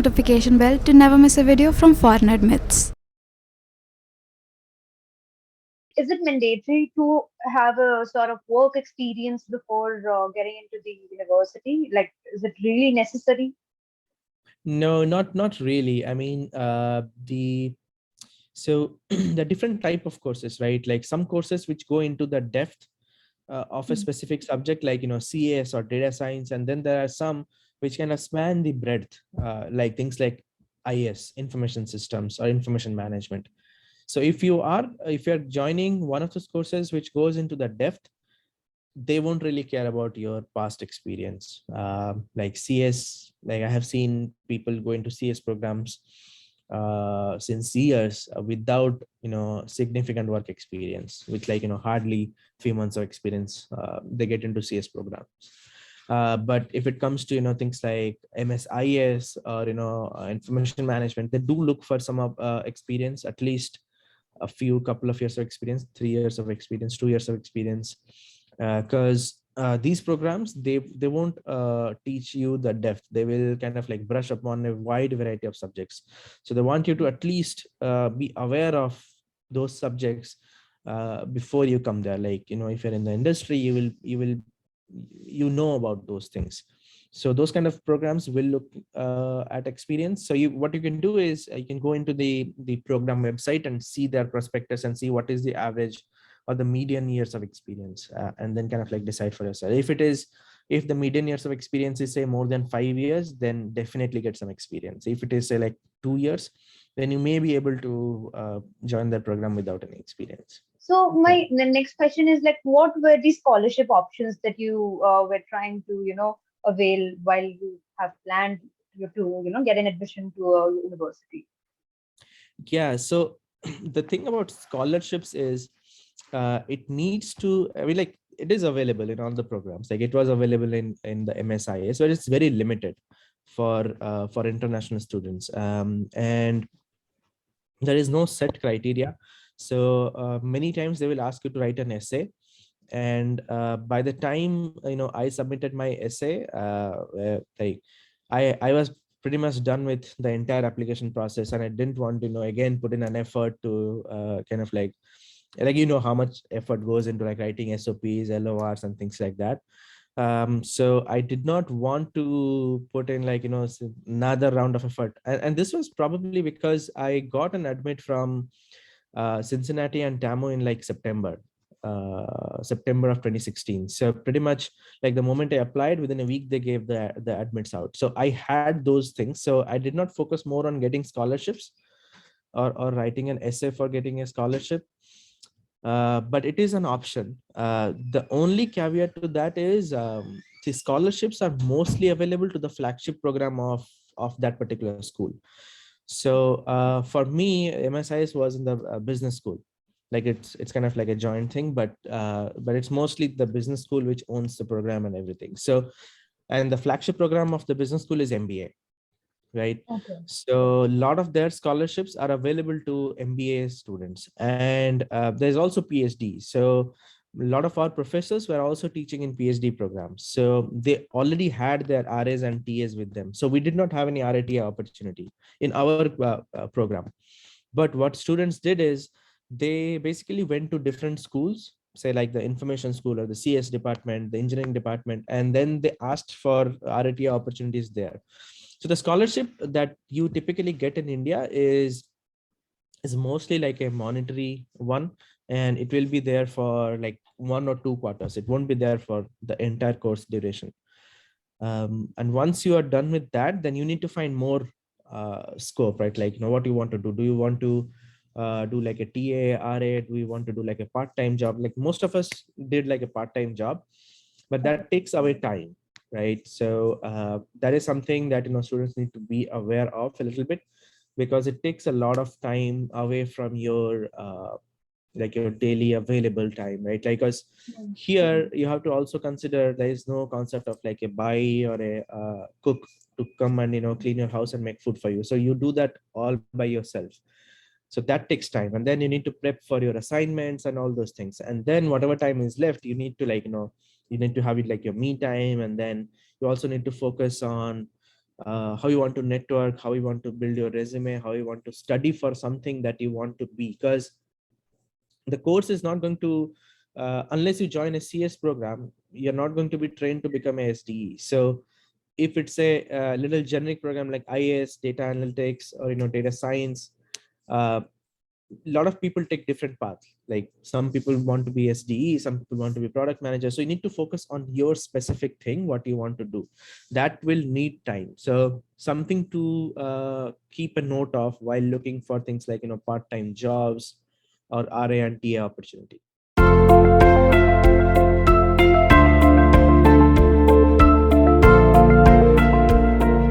notification bell to never miss a video from ForeignAdmits. Is it mandatory to have a sort of work experience before getting into the university? Like, is it really necessary? No, not really. I mean, so the different type of courses, right? Like some courses which go into the depth of a specific subject, like CS or data science, and then there are some which kind of span the breadth, like things like IS, information systems or information management. So if you're joining one of those courses which goes into the depth, they won't really care about your past experience. Like CS, like I have seen people go into CS programs since years without significant work experience, with like hardly few months of experience. They get into CS programs. But if it comes to things like MSIS or information management, they do look for some experience, at least a few couple of years of experience, 3 years of experience, 2 years of experience, because these programs, they won't teach you the depth. They will kind of like brush upon a wide variety of subjects. So they want you to at least be aware of those subjects before you come there. Like if you're in the industry, you know about those things. So those kind of programs will look at experience. So what you can do is you can go into the program website and see their prospectus and see what is the average or the median years of experience, and then kind of like decide for yourself. If the median years of experience is say more than 5 years, then definitely get some experience. If it is say like 2 years, then you may be able to join that program without any experience. So the next question is like, what were the scholarship options that you were trying to, avail while you have planned to, get an admission to a university? Yeah, so the thing about scholarships is it needs to, I mean, like it is available in all the programs. Like it was available in the MSIS, but it's very limited for international students, and there is no set criteria. So many times they will ask you to write an essay, and by the time I submitted my essay, like I was pretty much done with the entire application process, and I didn't want to again put in an effort to kind of like how much effort goes into like writing SOPs, LORs and things like that. So I did not want to put in like another round of effort, and this was probably because I got an admit from Cincinnati and TAMO in like September of 2016. So pretty much like the moment I applied, within a week they gave the admits out. So I had those things. So I did not focus more on getting scholarships or writing an essay for getting a scholarship. But it is an option. The only caveat to that is the scholarships are mostly available to the flagship program of that particular school. So for me, MSIS was in the business school. Like it's kind of like a joint thing, but it's mostly the business school which owns the program and everything. So, and the flagship program of the business school is MBA, right? Okay. So a lot of their scholarships are available to MBA students, and there's also PhD. So a lot of our professors were also teaching in PhD programs. So they already had their RAs and TAs with them. So we did not have any RATA opportunity in our program. But what students did is they basically went to different schools, say like the information school or the CS department, the engineering department, and then they asked for RATA opportunities there. So the scholarship that you typically get in India is mostly like a monetary one, and it will be there for like 1 or 2 quarters. It won't be there for the entire course duration. And once you are done with that, then you need to find more scope, right? Like what you want to do. Do you want to do like a TA, RA? Do you want to do like a part-time job? Like most of us did like a part-time job, but that takes away time, right? So that is something that students need to be aware of a little bit, because it takes a lot of time away from your like your daily available time, right? Like because here you have to also consider there is no concept of like a buy or a cook to come and clean your house and make food for you. So you do that all by yourself. So that takes time, and then you need to prep for your assignments and all those things, and then whatever time is left, you need to like you need to have it like your me time, and then you also need to focus on how you want to network, how you want to build your resume, how you want to study for something that you want to be. Because the course is not going to, unless you join a CS program, you're not going to be trained to become a SDE. So if it's a little generic program like IAS, data analytics, or data science, a lot of people take different paths. Like some people want to be SDE, some people want to be product manager. So you need to focus on your specific thing, what you want to do. That will need time. So something to keep a note of while looking for things like part-time jobs or RA and TA opportunity.